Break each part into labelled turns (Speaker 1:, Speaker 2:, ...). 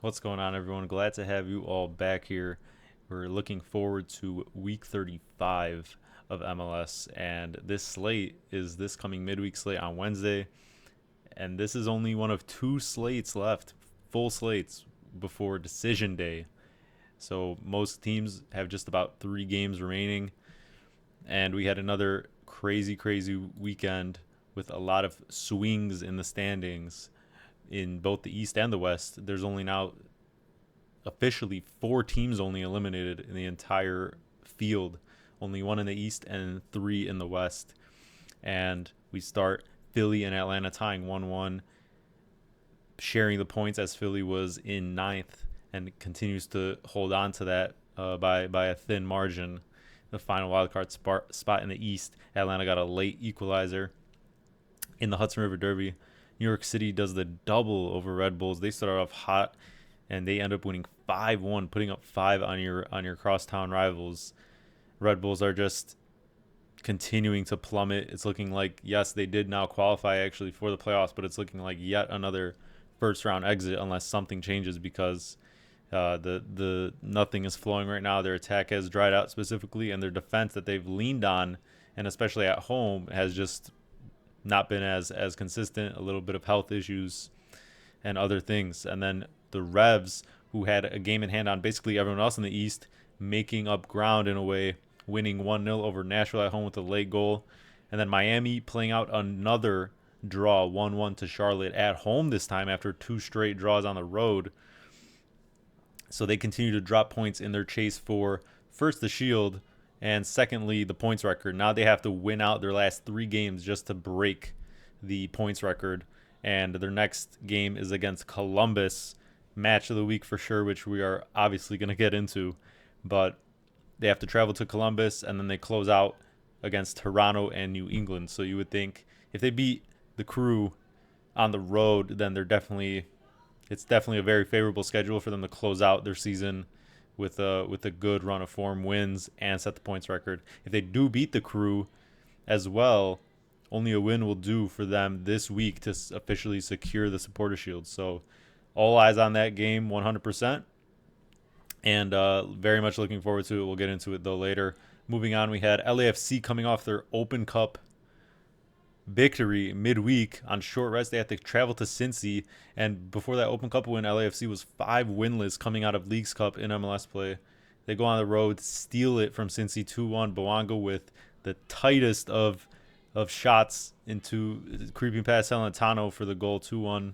Speaker 1: What's going on, everyone? Glad to have you all back here. We're looking forward to week 35 of MLS, and this slate is this coming midweek slate on Wednesday. And this is only one of two slates left, full slates, before decision day. So most teams have just about 3 games remaining, and we had another crazy weekend with a lot of swings in the standings in both the East and the West. There's only now officially 4 teams only eliminated in the entire field. Only 1 in the East and 3 in the West. And we start Philly and Atlanta tying 1-1, sharing the points as Philly was in ninth and continues to hold on to that by a thin margin. The final wildcard spot in the East, Atlanta got a late equalizer in the Hudson River Derby. New York City does the double over Red Bulls. They start off hot, and they end up winning 5-1, putting up 5 on your crosstown rivals. Red Bulls are just continuing to plummet. It's looking like, yes, they did now qualify actually for the playoffs, but it's looking like yet another first round exit unless something changes, because the nothing is flowing right now. Their attack has dried out specifically, and their defense that they've leaned on, and especially at home, has just not been as consistent. A little bit of health issues and other things. And then the Revs, who had a game in hand on basically everyone else in the East, making up ground in a way, winning 1-0 over Nashville at home with a late goal. And then Miami playing out another draw, 1-1 to Charlotte at home this time after 2 straight draws on the road. So they continue to drop points in their chase for, first, the Shield, and secondly, the points record. Now they have to win out their last 3 games just to break the points record. And their next game is against Columbus, match of the week for sure, which we are obviously going to get into. But they have to travel to Columbus, and then they close out against Toronto and New England. So you would think if they beat the Crew on the road, then it's definitely a very favorable schedule for them to close out their season with a good run of form, wins, and set the points record. If they do beat the Crew as well, only a win will do for them this week to officially secure the Supporter Shield. So all eyes on that game, 100%. And very much looking forward to it. We'll get into it, though, later. Moving on, we had LAFC coming off their Open Cup victory midweek on short rest. They had to travel to Cincy, and before that Open Cup win, LAFC was 5 winless coming out of Leagues Cup in MLS play. They go on the road, steal it from Cincy 2-1. Boanga with the tightest of shots into creeping past Celentano for the goal, 2-1.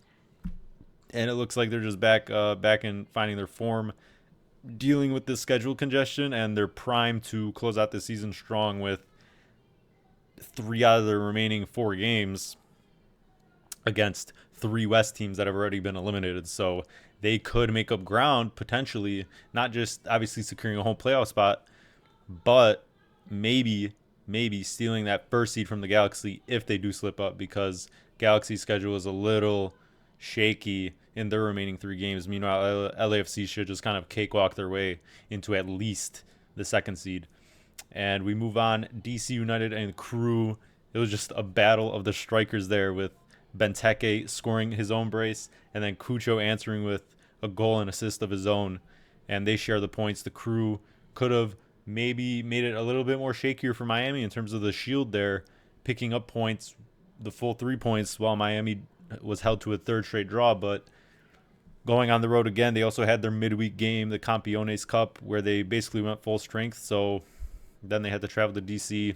Speaker 1: And it looks like they're just back in finding their form, dealing with this schedule congestion, and they're primed to close out the season strong with 3 out of the remaining 4 games against 3 West teams that have already been eliminated. So they could make up ground, potentially, not just obviously securing a home playoff spot, but maybe stealing that first seed from the Galaxy if they do slip up, because Galaxy's schedule is a little shaky in their remaining 3 games. Meanwhile, LAFC should just kind of cakewalk their way into at least the 2nd seed. And we move on, DC United and Crew. It was just a battle of the strikers there, with Benteke scoring his own brace and then Cucho answering with a goal and assist of his own. And they share the points. The Crew could have maybe made it a little bit more shakier for Miami in terms of the Shield there, picking up points, the full 3 points, while Miami was held to a 3rd straight draw. But going on the road again, they also had their midweek game, the Campeones Cup, where they basically went full strength. So then they had to travel to DC.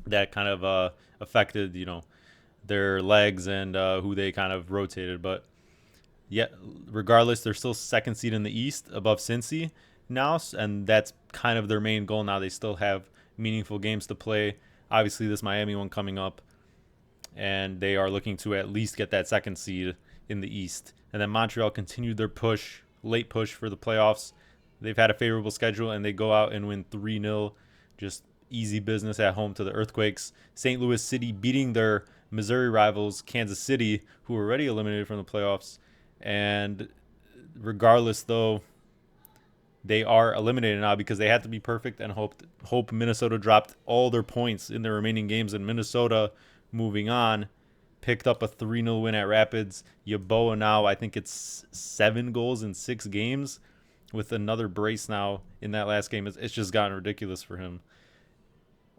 Speaker 1: That kind of affected, their legs and who they kind of rotated. But yet, regardless, they're still 2nd seed in the East above Cincy now, and that's kind of their main goal now. They still have meaningful games to play. Obviously, this Miami one coming up, and they are looking to at least get that 2nd seed in the East. And then Montreal continued their late push for the playoffs. They've had a favorable schedule, and they go out and win 3-0. Just easy business at home to the Earthquakes. St. Louis City beating their Missouri rivals, Kansas City, who were already eliminated from the playoffs. And regardless, though, they are eliminated now because they had to be perfect, and hope Minnesota dropped all their points in their remaining games. And Minnesota, moving on, picked up a 3-0 win at Rapids. Yeboah now, I think it's 7 goals in 6 games with another brace now in that last game. It's just gotten ridiculous for him.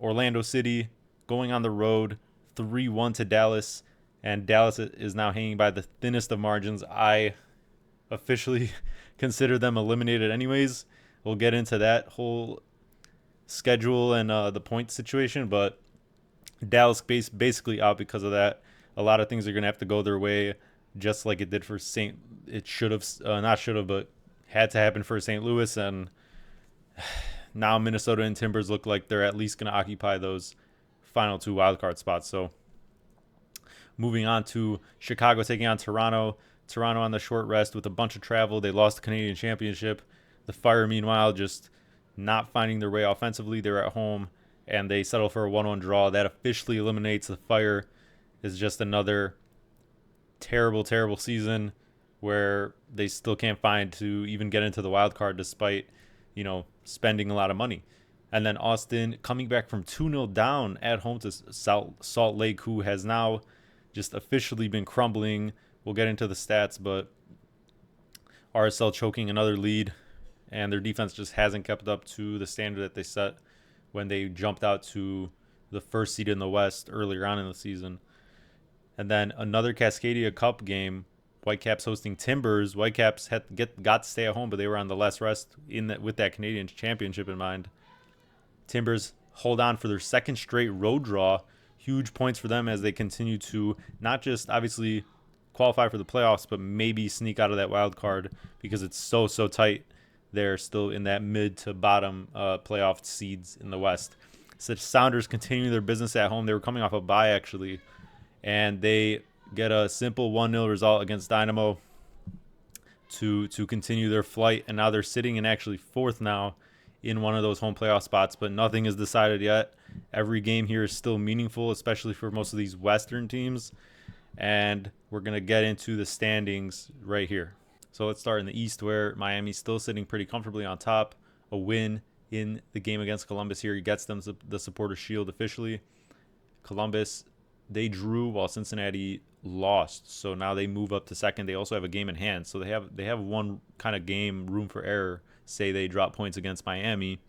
Speaker 1: Orlando City going on the road, 3-1 to Dallas, and Dallas is now hanging by the thinnest of margins. I officially consider them eliminated anyways. We'll get into that whole schedule and the point situation, but Dallas basically out because of that. A lot of things are going to have to go their way, just like it did for it should have, not should have, but had to happen for St. Louis, and now Minnesota and Timbers look like they're at least going to occupy those final 2 wildcard spots. So moving on to Chicago taking on Toronto. Toronto on the short rest with a bunch of travel. They lost the Canadian Championship. The Fire, meanwhile, just not finding their way offensively. They're at home, and they settle for a 1-1 draw. That officially eliminates the Fire. Is just another terrible, terrible season where they still can't find to even get into the wild card despite, spending a lot of money. And then Austin coming back from 2-0 down at home to Salt Lake, who has now just officially been crumbling. We'll get into the stats, but RSL choking another lead, and their defense just hasn't kept up to the standard that they set when they jumped out to the first seed in the West earlier on in the season. And then another Cascadia Cup game, Whitecaps hosting Timbers. Whitecaps got to stay at home, but they were on the less rest with that Canadian Championship in mind. Timbers hold on for their second straight road draw. Huge points for them as they continue to not just obviously qualify for the playoffs, but maybe sneak out of that wild card because it's so tight. They're still in that mid to bottom playoff seeds in the West. So the Sounders continue their business at home. They were coming off a bye actually, and they get a simple 1-0 result against Dynamo to continue their flight. And now they're sitting in actually 4th now in one of those home playoff spots, but nothing is decided yet. Every game here is still meaningful, especially for most of these Western teams. And we're going to get into the standings right here. So let's start in the East, where Miami's still sitting pretty comfortably on top. A win in the game against Columbus here gets them the Supporters' Shield officially. Columbus, they drew while Cincinnati lost, so now they move up to second. They also have a game in hand, so they have one kind of game room for error. Say they drop points against Miami,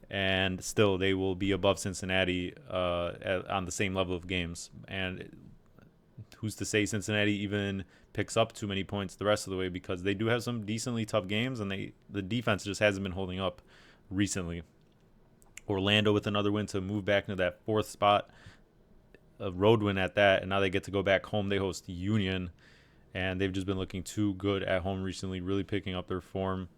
Speaker 1: and still they will be above Cincinnati on the same level of games. And who's to say Cincinnati even picks up too many points the rest of the way, because they do have some decently tough games, and the defense just hasn't been holding up recently. Orlando with another win to move back into that 4th spot. A road win at that, and now they get to go back home. They host Union, and they've just been looking too good at home recently, really picking up their form.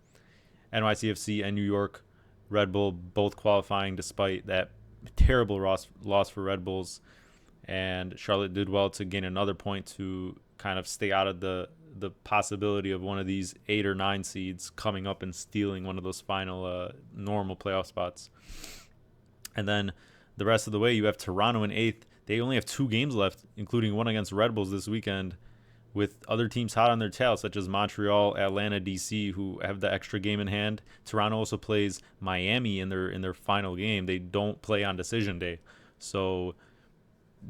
Speaker 1: NYCFC and New York Red Bull both qualifying despite that terrible loss for Red Bulls, and Charlotte did well to gain another point to kind of stay out of the possibility of one of these 8 or 9 seeds coming up and stealing one of those final normal playoff spots. And then the rest of the way, you have Toronto in 8th. They only have 2 games left, including one against Red Bulls this weekend, with other teams hot on their tail, such as Montreal, Atlanta, DC, who have the extra game in hand. Toronto also plays Miami in their final game. They don't play on decision day, so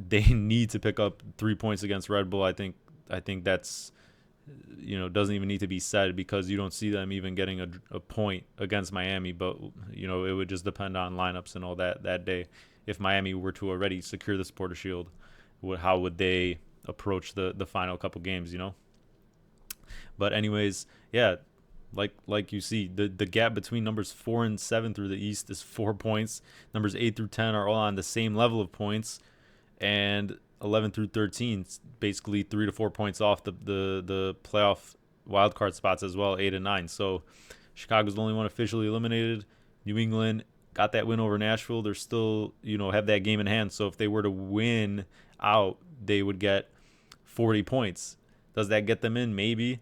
Speaker 1: they need to pick up 3 points against Red Bull. I think that's, doesn't even need to be said, because you don't see them even getting a point against Miami. But it would just depend on lineups and all that day. If Miami were to already secure the Supporters' Shield, how would they approach the final couple games, But anyways, yeah, like you see, the gap between numbers 4 and 7 through the East is 4 points. Numbers 8 through 10 are all on the same level of points, and 11 through 13 basically 3 to 4 points off the playoff wildcard spots as well, 8 and 9. So Chicago's the only one officially eliminated. New England got that win over Nashville. They're still, have that game in hand. So if they were to win out, they would get 40 points. Does that get them in? Maybe.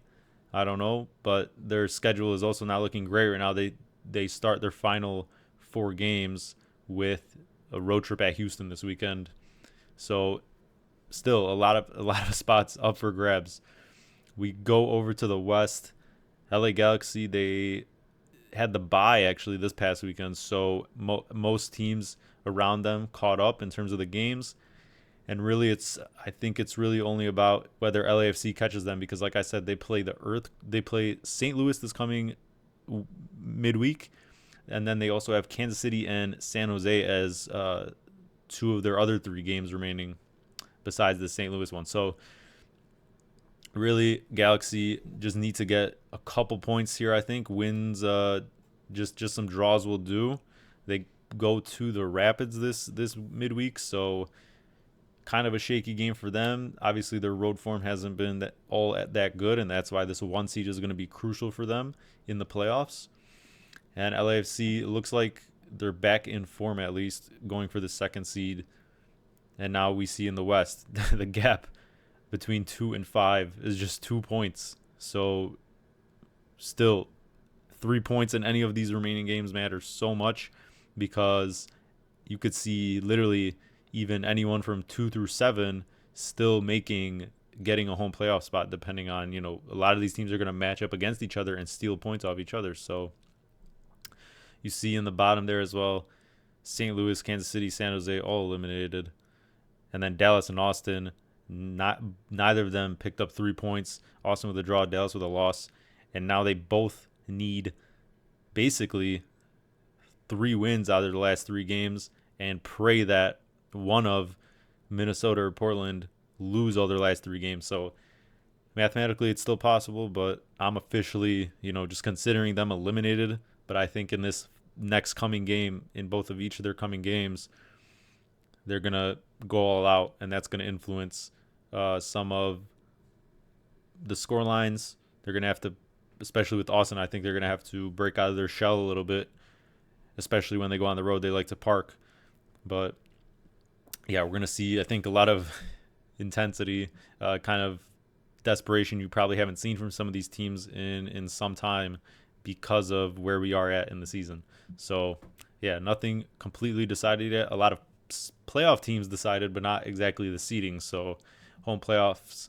Speaker 1: I don't know. But their schedule is also not looking great right now. They start their final 4 games with a road trip at Houston this weekend. So still a lot of spots up for grabs. We go over to the West. LA Galaxy, they had the bye actually this past weekend, so most teams around them caught up in terms of the games, And really, I think it's really only about whether LAFC catches them, because, like I said, they play St. Louis this coming midweek, and then they also have Kansas City and San Jose as two of their other 3 games remaining besides the St. Louis one. So really, Galaxy just need to get a couple points here. I think wins, just some draws will do. They go to the Rapids this midweek, so kind of a shaky game for them. Obviously, their road form hasn't been that good, and that's why this 1 seed is going to be crucial for them in the playoffs. And LAFC looks like they're back in form, at least going for the 2nd seed. And now we see in the West the gap between 2 and 5 is just 2 points. So still 3 points in any of these remaining games matters so much, because you could see literally even anyone from 2 through 7 still getting a home playoff spot, depending on, a lot of these teams are going to match up against each other and steal points off each other. So you see in the bottom there as well, St. Louis, Kansas City, San Jose all eliminated. And then Dallas and Austin, neither of them picked up 3 points. Austin with a draw, Dallas with a loss. And now they both need basically 3 wins out of the last 3 games, and pray that one of Minnesota or Portland lose all their last 3 games. So mathematically it's still possible, but I'm officially, just considering them eliminated. But I think in this next coming game, in both of each of their coming games, they're going to go all out, and that's going to influence some of the score lines. They're going to have to, especially with Austin, I think they're going to have to break out of their shell a little bit, especially when they go on the road. They like to park. But, yeah, we're going to see, I think, a lot of intensity, kind of desperation you probably haven't seen from some of these teams in some time, because of where we are at in the season. So, yeah, nothing completely decided yet. A lot of playoff teams decided, but not exactly the seeding. So home playoffs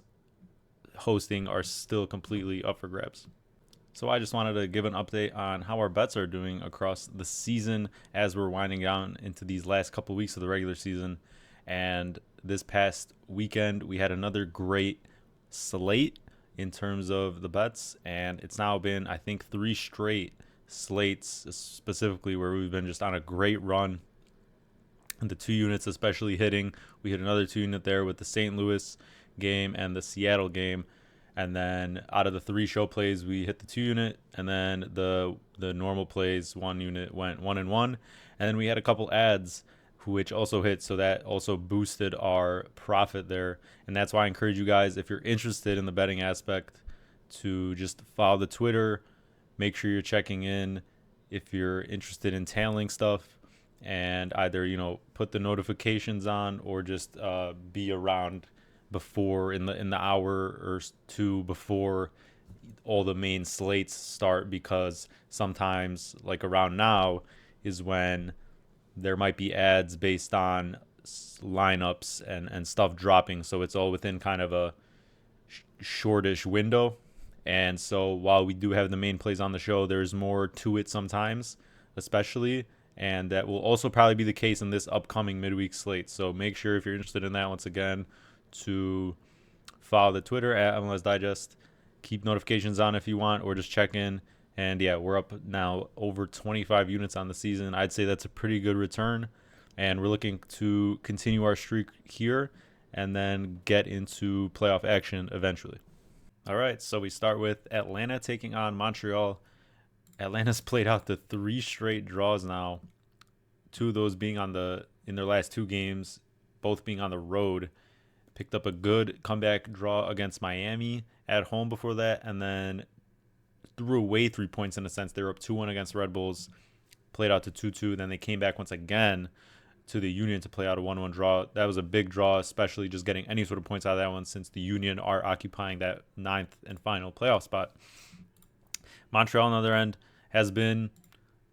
Speaker 1: hosting are still completely up for grabs. So I just wanted to give an update on how our bets are doing across the season as we're winding down into these last couple of weeks of the regular season. And this past weekend, we had another great slate in terms of the bets, and it's now been, I think, 3 straight slates, specifically, where we've been just on a great run. And the 2 units especially hitting. We hit another 2 unit there with the St. Louis game and the Seattle game. And then out of the 3 show plays, we hit the 2 unit, and then the normal plays, 1 unit went 1 and 1. And then we had a couple ads which also hit, so that also boosted our profit there. And that's why I encourage you guys, if you're interested in the betting aspect, to just follow the Twitter. Make sure you're checking in if you're interested in tailing stuff, and either put the notifications on, or just be around before in the hour or 2 before all the main slates start, because sometimes, like around now, is when there might be ads based on lineups and stuff dropping. So it's all within kind of a shortish window. And so while we do have the main plays on the show, there's more to it sometimes, especially. And that will also probably be the case in this upcoming midweek slate. So make sure, if you're interested in that, once again, to follow the Twitter at MLS Digest. Keep notifications on if you want, or just check in. And yeah, we're up now over 25 units on the season. I'd say that's a pretty good return. And we're looking to continue our streak here and then get into playoff action eventually. All right, so we start with Atlanta taking on Montreal. Atlanta's played out the 3 straight draws now. 2 of those being in their last 2 games, both being on the road. Picked up a good comeback draw against Miami at home before that, and then threw away 3 points in a sense. They were up 2-1 against Red Bulls, played out to 2-2. Then they came back once again to the Union to play out a 1-1 draw. That was a big draw, especially just getting any sort of points out of that one, since the Union are occupying that 9th and final playoff spot. Montreal, on the other end, has been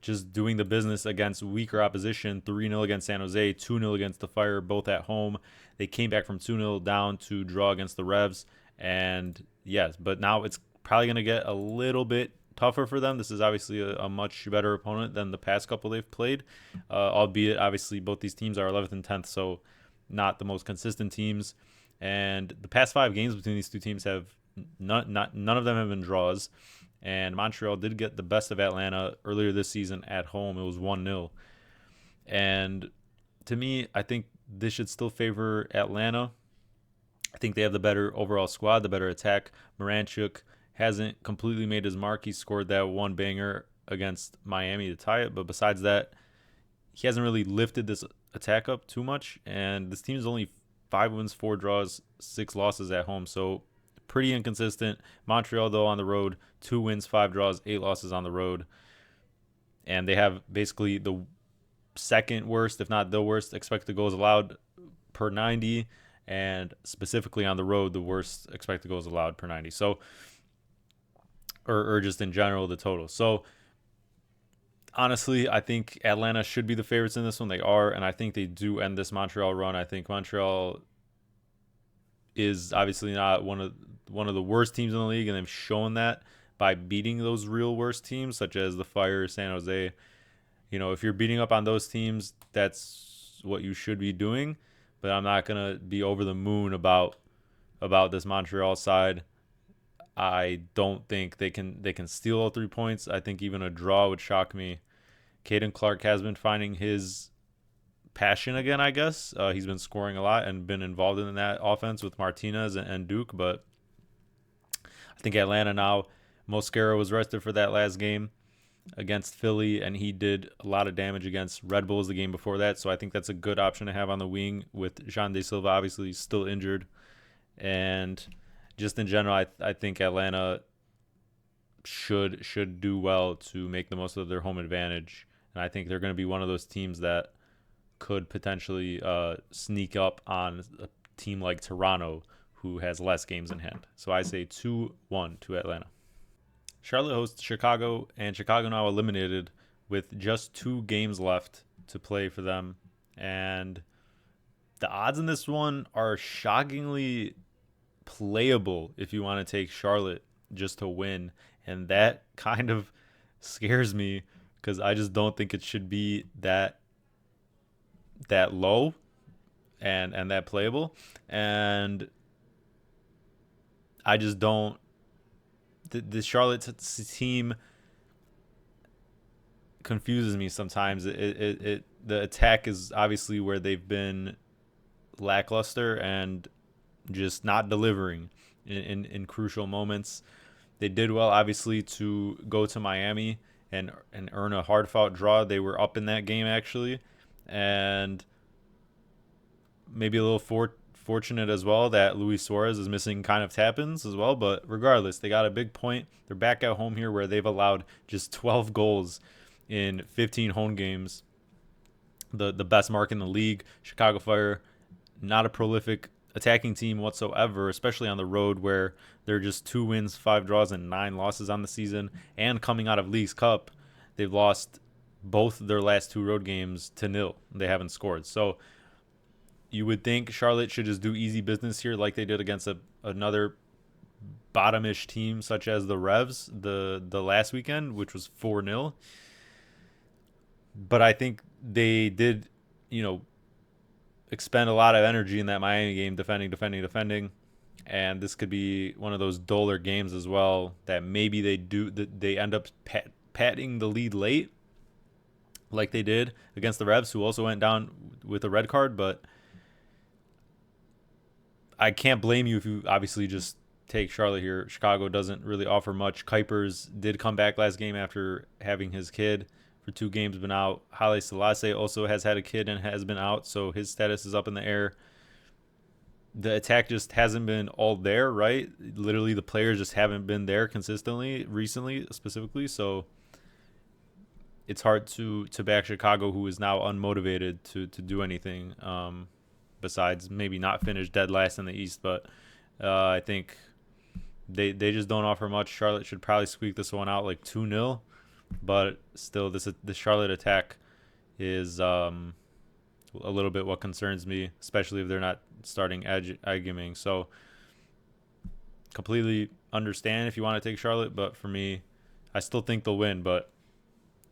Speaker 1: just doing the business against weaker opposition. 3-0 against San Jose, 2-0 against the Fire, both at home. They came back from 2-0 down to draw against the Revs. And yes, but now it's probably going to get a little bit tougher for them. This is obviously a much better opponent than the past couple they've played, albeit obviously both these teams are 11th and 10th, so not the most consistent teams. And the past 5 games between these two teams have none of them have been draws. And Montreal did get the best of Atlanta earlier this season at home. It was 1-0. And to me, I think this should still favor Atlanta. I think they have the better overall squad, the better attack. Moranchuk hasn't completely made his mark. He scored that one banger against Miami to tie it. But besides that, he hasn't really lifted this attack up too much. And this team is only 5 wins, 4 draws, 6 losses at home. So pretty inconsistent. Montreal, though, on the road, 2 wins, 5 draws, 8 losses on the road. And they have basically the second worst, if not the worst, expected goals allowed per 90. And specifically on the road, the worst expected goals allowed per 90. So, or just in general, the total. So, honestly, I think Atlanta should be the favorites in this one. They are, and I think they do end this Montreal run. I think Montreal is obviously not one of the worst teams in the league, and they've shown that by beating those real worst teams, such as the Fire, San Jose. You know, if you're beating up on those teams, that's what you should be doing. But I'm not gonna be over the moon about this Montreal side. I don't think they can steal all 3 points. I think even a draw would shock me. Caden Clark has been finding his passion again, I guess. He's been scoring a lot and been involved in that offense with Martinez and Duke. But I think Atlanta now, Mosquera was rested for that last game against Philly, and he did a lot of damage against Red Bulls the game before that. So I think that's a good option to have on the wing with Jean De Silva obviously still injured. And just in general, I think Atlanta should do well to make the most of their home advantage. And I think they're going to be one of those teams that could potentially sneak up on a team like Toronto, who has less games in hand. So I say 2-1 to Atlanta. Charlotte hosts Chicago, and Chicago now eliminated with just 2 games left to play for them. And the odds in this one are shockingly playable if you want to take Charlotte just to win. And that kind of scares me because I just don't think it should be that low and that playable. And I just don't. The Charlotte team confuses me sometimes. The attack is obviously where they've been lackluster and just not delivering in crucial moments. They did well, obviously, to go to Miami and earn a hard-fought draw. They were up in that game, actually, and maybe a little fortunate as well that Luis Suarez is missing kind of tap-ins as well. But regardless, they got a big point. They're back at home here where they've allowed just 12 goals in 15 home games, the best mark in the league. Chicago Fire, not a prolific attacking team whatsoever, especially on the road where they're just 2 wins, 5 draws, and 9 losses on the season. And coming out of League's Cup, they've lost both their last 2 road games to 0. They haven't scored. So you would think Charlotte should just do easy business here like they did against another bottom-ish team such as the Revs the last weekend, which was 4-0. But I think they did, expend a lot of energy in that Miami game, defending. And this could be one of those duller games as well that maybe they end up patting the lead late like they did against the Revs, who also went down with a red card. But I can't blame you if you obviously just take Charlotte here. Chicago doesn't really offer much. Kuipers did come back last game after having his kid for 2 games, been out. Haile Selassie also has had a kid and has been out, so his status is up in the air. The attack just hasn't been all there, right? Literally, the players just haven't been there consistently recently, specifically. So it's hard to back Chicago, who is now unmotivated to do anything besides maybe not finish dead last in the East. But I think they just don't offer much. Charlotte should probably squeak this one out like 2-0. But still, the Charlotte attack is a little bit what concerns me, especially if they're not starting Aguiming. So completely understand if you want to take Charlotte, but for me, I still think they'll win. But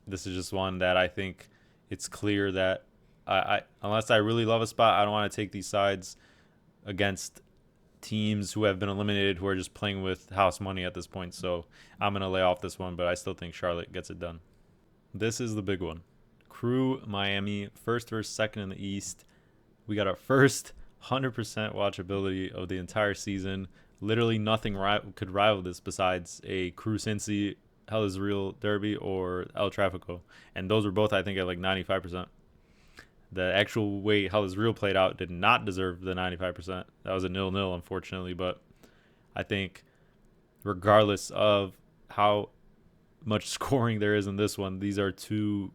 Speaker 1: this is just one that I think it's clear that I unless I really love a spot, I don't want to take these sides against teams who have been eliminated who are just playing with house money at this point. So I'm going to lay off this one, but I still think Charlotte gets it done. This is the big one. Crew Miami, first versus second in the East. We got our first 100% watchability of the entire season. Literally nothing could rival this besides a Crew Cincy, Hell is Real Derby, or El Trafico. And those were both, I think, at like 95%. The actual way Hell is Real played out did not deserve the 95%. That was a 0-0, unfortunately. But I think regardless of how much scoring there is in this one, these are two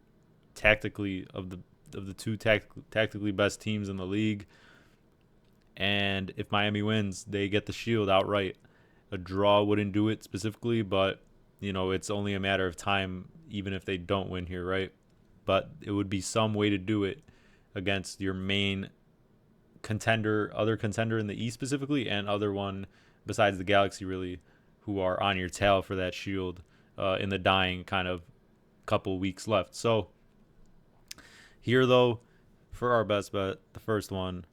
Speaker 1: tactically of the two tactically best teams in the league. And if Miami wins, they get the Shield outright. A draw wouldn't do it specifically, but it's only a matter of time, even if they don't win here, right? But it would be some way to do it against your main other contender in the East specifically, and other one besides the Galaxy, really, who are on your tail for that Shield in the dying kind of couple weeks left. So here, though, for our best bet, the first one,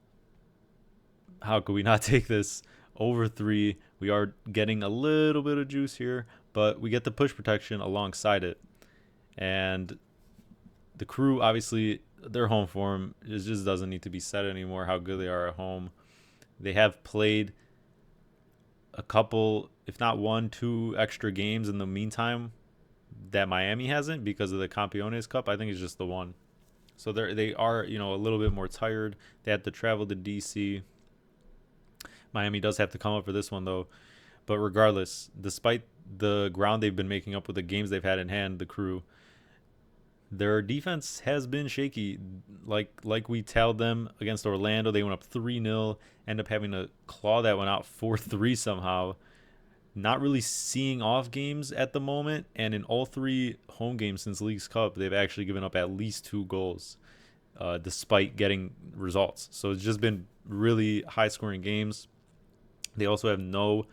Speaker 1: how could we not take this over 3? We are getting a little bit of juice here, but we get the push protection alongside it. And the Crew, obviously, their home form, it just doesn't need to be said anymore how good they are at home. They have played a couple, if not 1-2 extra games in the meantime that Miami hasn't because of the Campeones Cup. I think it's just the one. So they are a little bit more tired. They had to travel to DC. Miami does have to come up for this one, though. But regardless, despite the ground they've been making up with the games they've had in hand, the Crew, their defense has been shaky. Like we tailed them against Orlando. They went up 3-0, end up having to claw that one out 4-3 somehow. Not really seeing off games at the moment. And in all 3 home games since League's Cup, they've actually given up at least 2 goals despite getting results. So it's just been really high-scoring games. They also have no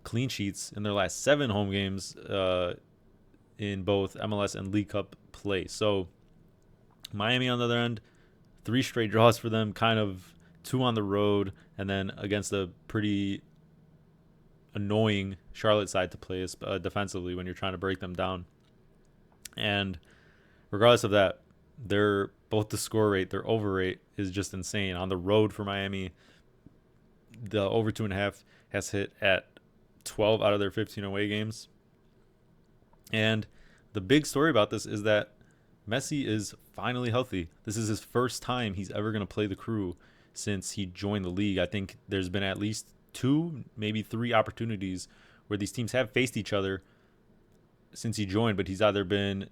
Speaker 1: clean sheets in their last 7 home games in both MLS and League Cup play. So Miami on the other end, 3 straight draws for them, kind of 2 on the road, and then against a pretty annoying Charlotte side to play defensively when you're trying to break them down. And regardless of that, both the score rate, their over rate is just insane. On the road for Miami, the over 2.5 has hit at 12 out of their 15 away games. And the big story about this is that Messi is finally healthy. This is his first time he's ever going to play the Crew since he joined the league. I think there's been at least 2, maybe 3 opportunities where these teams have faced each other since he joined, but he's either been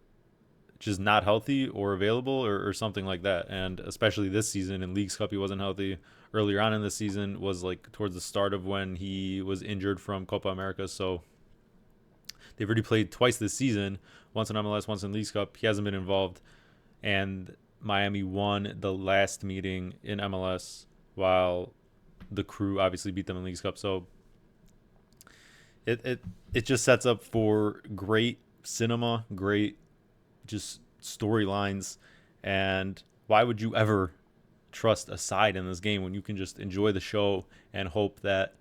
Speaker 1: just not healthy or available or something like that. And especially this season in League's Cup, he wasn't healthy. Earlier on in the season was like towards the start of when he was injured from Copa America. So they've already played twice this season, once in MLS, once in League's Cup. He hasn't been involved. And Miami won the last meeting in MLS while the Crew obviously beat them in League's Cup. So it just sets up for great cinema, great just storylines. And why would you ever trust a side in this game when you can just enjoy the show and hope that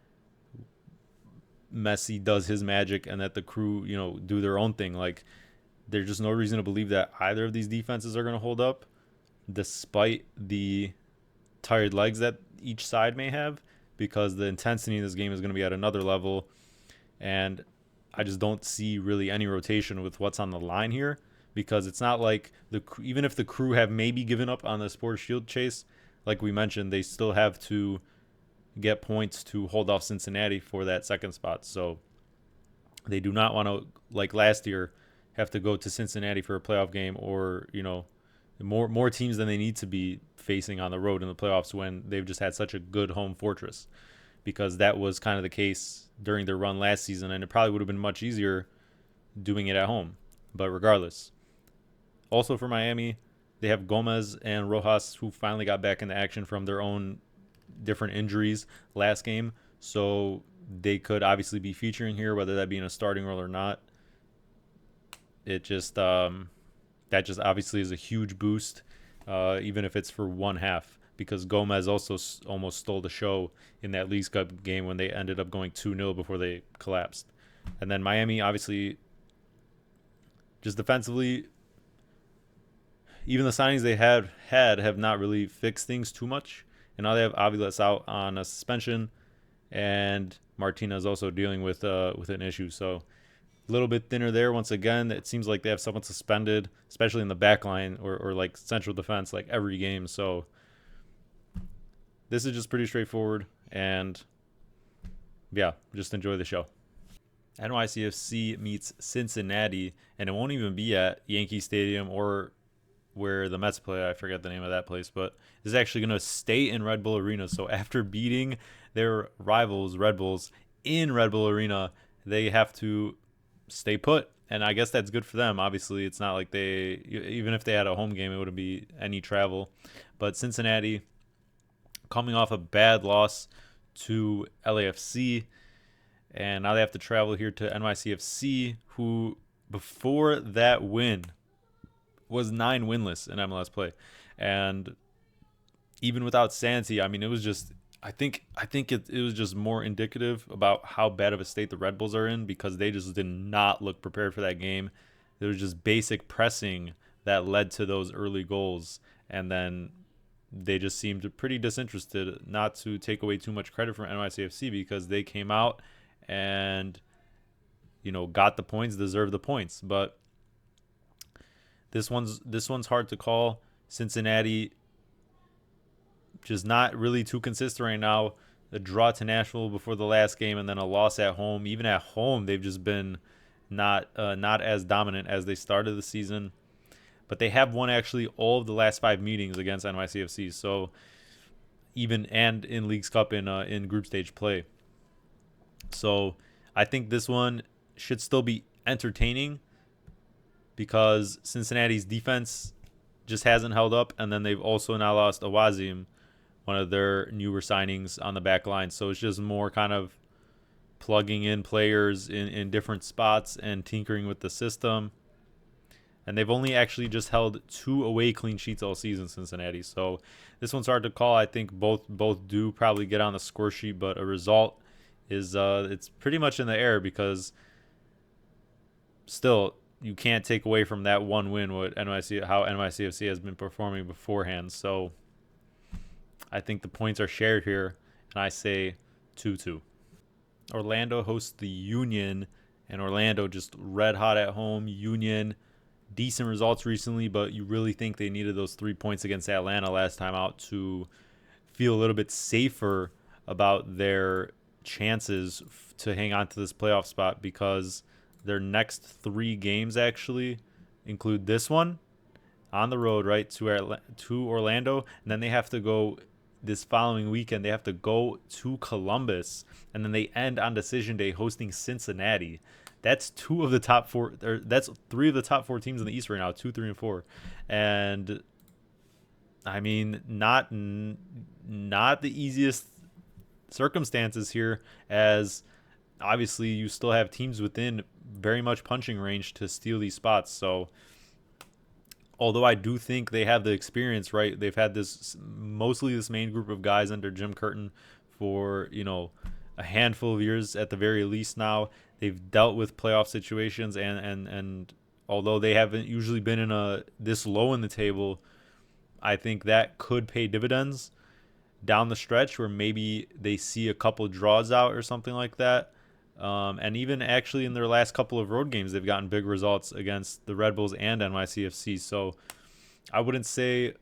Speaker 1: Messi does his magic and that the Crew, do their own thing? Like, there's just no reason to believe that either of these defenses are going to hold up despite the tired legs that each side may have, because the intensity in this game is going to be at another level. And I just don't see really any rotation with what's on the line here, because it's not like even if the Crew have maybe given up on the Sports Shield chase, like we mentioned, they still have to get points to hold off Cincinnati for that second spot. So they do not want to, like last year, have to go to Cincinnati for a playoff game, or more teams than they need to be facing on the road in the playoffs when they've just had such a good home fortress, because that was kind of the case during their run last season, and it probably would have been much easier doing it at home. But regardless, also for Miami, they have Gomez and Rojas, who finally got back into action from their own different injuries last game. So they could obviously be featuring here, whether that be in a starting role or not. It just that just obviously is a huge boost even if it's for one half, because Gomez also almost stole the show in that Leagues Cup game when they ended up going 2-0 before they collapsed. And then Miami, obviously, just defensively, even the signings they had have not really fixed things too much. And now they have Aviles out on a suspension, and Martinez also dealing with an issue. So a little bit thinner there once again. It seems like they have someone suspended, especially in the back line or like central defense, like every game. So this is just pretty straightforward. And yeah, just enjoy the show. NYCFC meets Cincinnati, and it won't even be at Yankee Stadium or where the Mets play. I forget the name of that place, but this is actually going to stay in Red Bull Arena. So after beating their rivals, Red Bulls, in Red Bull Arena, they have to stay put. And I guess that's good for them. Obviously, it's not like even if they had a home game, it wouldn't be any travel. But Cincinnati, coming off a bad loss to LAFC, and now they have to travel here to NYCFC, who before that win was 9 winless in MLS play. And even without Cincy, I mean, it was just, I think it was just more indicative about how bad of a state the Red Bulls are in, because they just did not look prepared for that game. There was just basic pressing that led to those early goals. And then they just seemed pretty disinterested, not to take away too much credit from NYCFC, because they came out and, got the points, deserved the points. But this one's hard to call. Cincinnati just not really too consistent right now. A draw to Nashville before the last game, and then a loss at home. Even at home, they've just been not as dominant as they started the season. But they have won actually all of the last 5 meetings against NYCFC. So even and in Leagues Cup in group stage play. So I think this one should still be entertaining, because Cincinnati's defense just hasn't held up, and then they've also now lost Awazim, one of their newer signings on the back line. So it's just more kind of plugging in players in different spots and tinkering with the system. And they've only actually just held 2 away clean sheets all season, Cincinnati. So this one's hard to call. I think both do probably get on the score sheet, but a result is it's pretty much in the air, because still you can't take away from that one win how NYCFC has been performing beforehand. So I think the points are shared here, and I say 2-2. Orlando hosts the Union, and Orlando just red hot at home. Union, decent results recently, but you really think they needed those 3 points against Atlanta last time out to feel a little bit safer about their chances to hang on to this playoff spot, because their next 3 games actually include this one on the road, right, to Orlando, and then they have to go this following weekend. They have to go to Columbus, and then they end on decision day hosting Cincinnati. That's 2 of the top 4. That's 3 of the top 4 teams in the East right now, 2, 3, and 4. And I mean, not the easiest circumstances here, as obviously you still have teams within very much punching range to steal these spots. So although I do think they have the experience, right, they've had mostly this main group of guys under Jim Curtin for a handful of years at the very least. Now they've dealt with playoff situations, and although they haven't usually been in this low in the table, I think that could pay dividends down the stretch, where maybe they see a couple draws out or something like that. And even actually in their last couple of road games, they've gotten big results against the Red Bulls and NYCFC. So I wouldn't say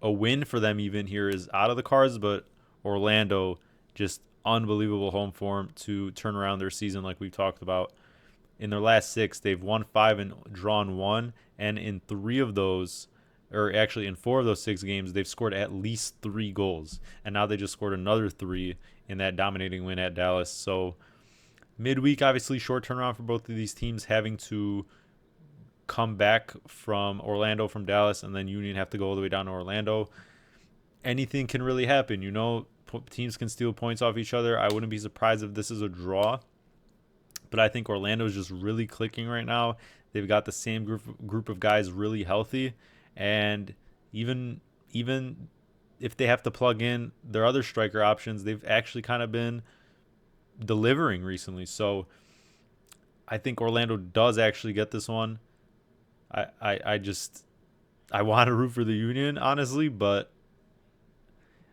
Speaker 1: a win for them even here is out of the cards, but Orlando, just unbelievable home form to turn around their season like we've talked about. In their last 6, they've won 5 and drawn 1, and in 3 of those, or actually in 4 of those 6 games, they've scored at least 3 goals. And now they just scored another 3 in that dominating win at Dallas. So midweek, obviously, short turnaround for both of these teams, having to come back from Orlando from Dallas, and then Union have to go all the way down to Orlando. Anything can really happen, teams can steal points off each other. I wouldn't be surprised if this is a draw, but I think Orlando is just really clicking right now. They've got the same group of guys really healthy, and Even if they have to plug in their other striker options, they've actually kind of been delivering recently. So I think Orlando does actually get this one. I want to root for the Union, honestly, but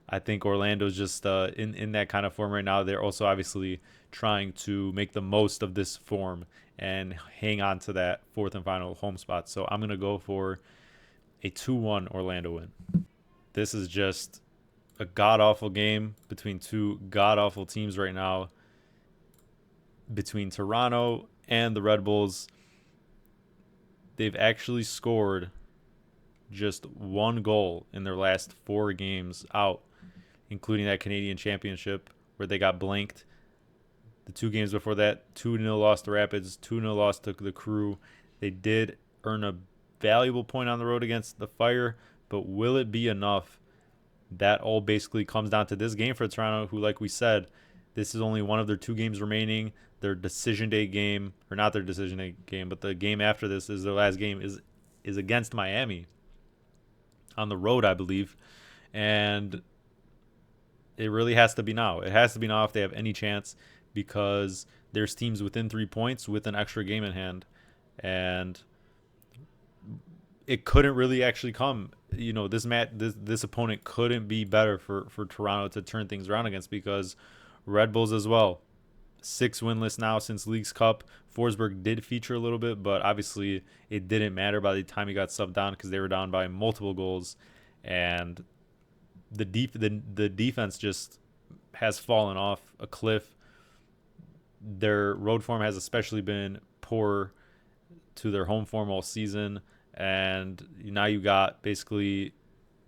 Speaker 1: I think Orlando's just in that kind of form right now. They're also obviously trying to make the most of this form and hang on to that fourth and final home spot. So I'm going to go for a 2-1 Orlando win. This is just a god-awful game between two god-awful teams right now, between Toronto and the Red Bulls. They've actually scored just one goal in their last 4 games out, including that Canadian Championship where they got blanked. The 2 games before that, 2-0 loss to Rapids, 2-0 loss to the Crew. They did earn a valuable point on the road against the Fire, but will it be enough? That all basically comes down to this game for Toronto, who, like we said, this is only one of their 2 games remaining. Their decision day game, or not their decision day game, but the game after this is their last game, is against Miami on the road, I believe. And it really has to be now. It has to be now if they have any chance, because there's teams within 3 points with an extra game in hand. And it couldn't really actually come. This opponent couldn't be better for Toronto to turn things around against, because Red Bulls as well, 6 winless now since Leagues Cup. Forsberg did feature a little bit, but obviously it didn't matter by the time he got subbed down, because they were down by multiple goals, and the defense just has fallen off a cliff. Their road form has especially been poor to their home form all season, and now you got basically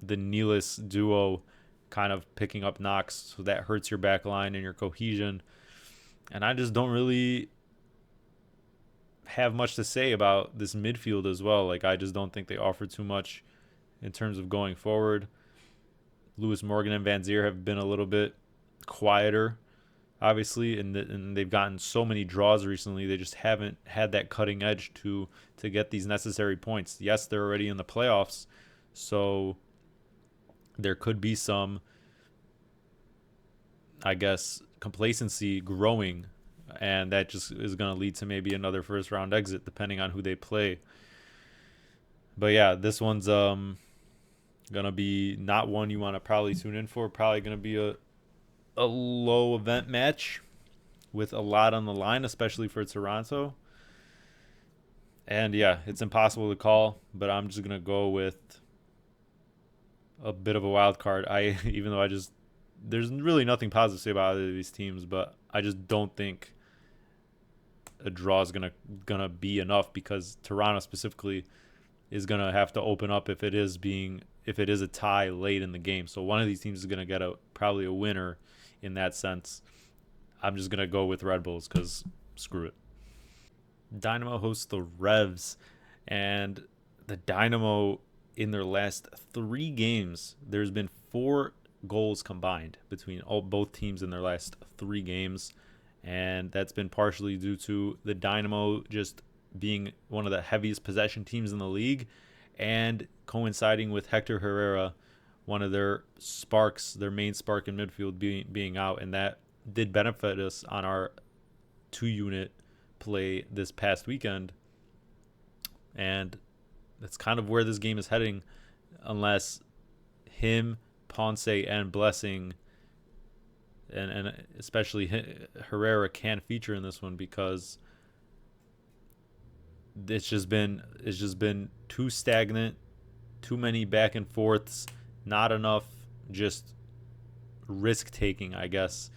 Speaker 1: the Nealis duo kind of picking up knocks, so that hurts your back line and your cohesion. And I just don't really have much to say about this midfield as well. Like, I just don't think they offer too much in terms of going forward. Lewis Morgan and Van Zier have been a little bit quieter, obviously, and they've gotten so many draws recently. They just haven't had that cutting edge to get these necessary points. Yes, they're already in the playoffs, so there could be some, I guess, complacency growing, and that just is going to lead to maybe another first round exit depending on who they play. But yeah, this one's going to be not one you want to probably tune in for. Probably going to be a low event match with a lot on the line, especially for Toronto. And yeah, it's impossible to call, but I'm just going to go with a bit of a wild card. Even though there's really nothing positive to say about either of these teams, but I just don't think a draw is gonna be enough, because Toronto specifically is gonna have to open up if it is a tie late in the game. So one of these teams is gonna get probably a winner in that sense. I'm just gonna go with Red Bulls because screw it. Dynamo hosts the Revs, and the Dynamo, in their last 3 games, there's been 4 goals combined between both teams in their last 3 games, and that's been partially due to the Dynamo just being one of the heaviest possession teams in the league, and coinciding with Hector Herrera, one of their sparks, their main spark in midfield, being out, and that did benefit us on our 2-unit play this past weekend. And that's kind of where this game is heading, unless him, Ponce, and Blessing, and especially Herrera, can feature in this one, because it's just been too stagnant, too many back and forths, not enough just risk taking, I guess.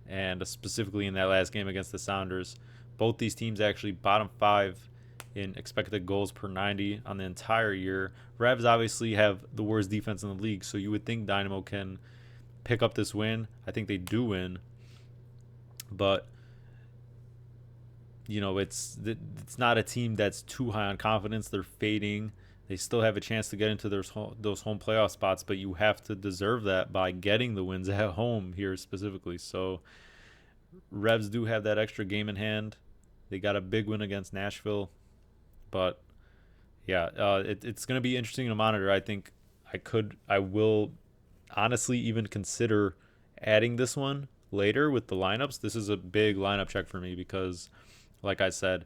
Speaker 1: And specifically in that last game against the Sounders, both these teams actually bottom 5 in expected goals per 90 on the entire year. Revs obviously have the worst defense in the league, so you would think Dynamo can pick up this win. I think they do win, but it's not a team that's too high on confidence. They're fading. They still have a chance to get into those home playoff spots, but you have to deserve that by getting the wins at home here specifically. So Revs do have that extra game in hand. They got a big win against Nashville. But yeah, it's going to be interesting to monitor. I think I will honestly even consider adding this one later with the lineups. This is a big lineup check for me because, like I said,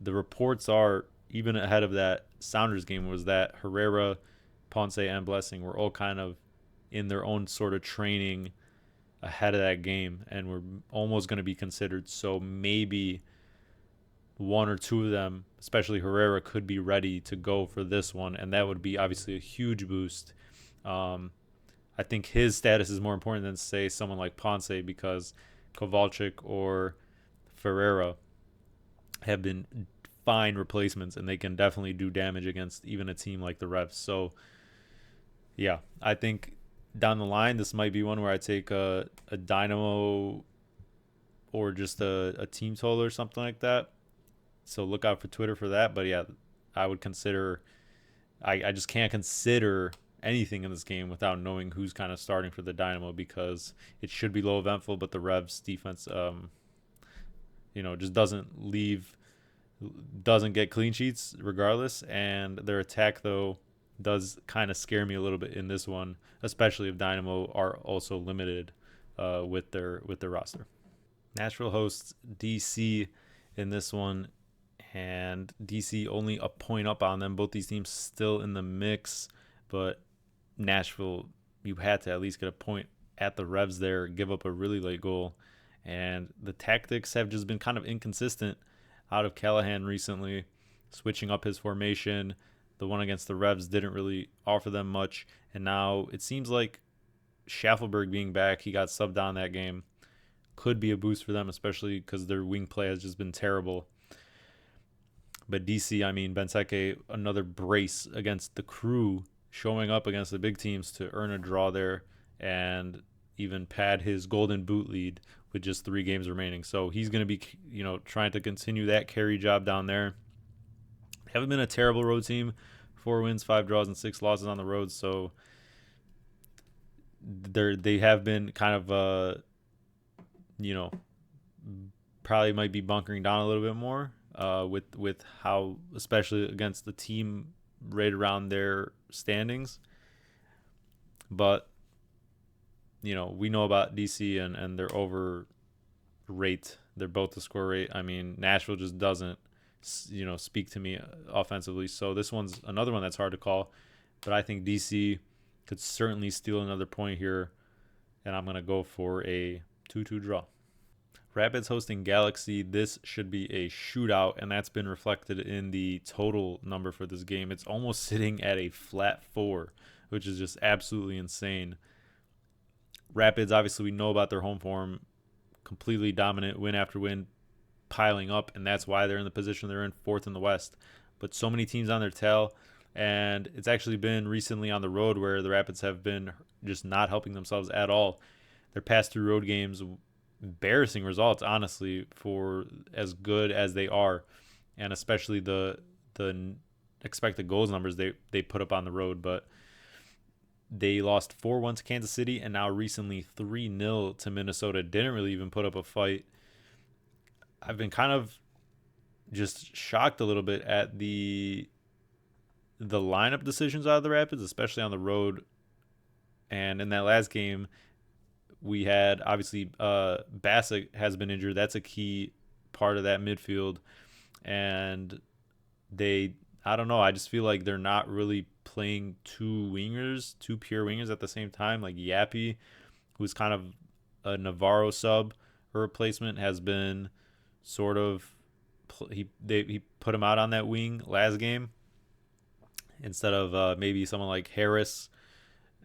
Speaker 1: the reports are even ahead of that Sounders game was that Herrera, Ponce, and Blessing were all kind of in their own sort of training ahead of that game and were almost going to be considered. So maybe one or two of them, especially Herrera, could be ready to go for this one, and that would be obviously a huge boost. I think his status is more important than, say, someone like Ponce because Kovalchik or Ferreira have been fine replacements, and they can definitely do damage against even a team like the Revs. So, yeah, I think down the line, this might be one where I take a Dynamo or just a team total or something like that. So look out for Twitter for that. But yeah, I would consider. I just can't consider anything in this game without knowing who's kind of starting for the Dynamo because it should be low eventful, but the Revs defense, just doesn't get clean sheets regardless, and their attack though does kind of scare me a little bit in this one, especially if Dynamo are also limited with their roster. Nashville hosts DC in this one, and DC only a point up on them. Both these teams still in the mix, but Nashville, you had to at least get a point at the Revs there, give up a really late goal, and the tactics have just been kind of inconsistent out of Callahan recently, switching up his formation. The one against the Revs didn't really offer them much, and now it seems like Schaffelberg being back, he got subbed on that game, could be a boost for them, especially because their wing play has just been terrible. But DC, I mean, Benteke, another brace against the Crew, showing up against the big teams to earn a draw there and even pad his golden boot lead with just 3 games remaining. So he's going to be, trying to continue that carry job down there. They haven't been a terrible road team. 4 wins, 5 draws, and 6 losses on the road. So they have been kind of, probably might be bunkering down a little bit more with how, especially against the team right around their standings. But, we know about DC and their over rate. They're both the score rate. I mean, Nashville just doesn't, speak to me offensively. So this one's another one that's hard to call. But I think DC could certainly steal another point here. And I'm going to go for a 2-2 draw. Rapids hosting Galaxy. This should be a shootout, and that's been reflected in the total number for this game. It's almost sitting at a flat 4, which is just absolutely insane. Rapids, obviously, we know about their home form, completely dominant, win after win, piling up, and that's why they're in the position they're in, 4th in the West. But so many teams on their tail, and it's actually been recently on the road where the Rapids have been just not helping themselves at all. Their past 3 road games, embarrassing results, honestly, for as good as they are, and especially the expected goals numbers they put up on the road. But they lost 4-1 to Kansas City, and now recently 3-0 to Minnesota. Didn't really even put up a fight. I've been kind of just shocked a little bit at the lineup decisions out of the Rapids, especially on the road. And in that last game, we had, obviously, Bassett has been injured. That's a key part of that midfield. And I don't know, I just feel like they're not really playing 2 pure wingers at the same time. Like Yappy, who's kind of a Navarro sub, her replacement has been sort of, he put him out on that wing last game instead of maybe someone like Harris.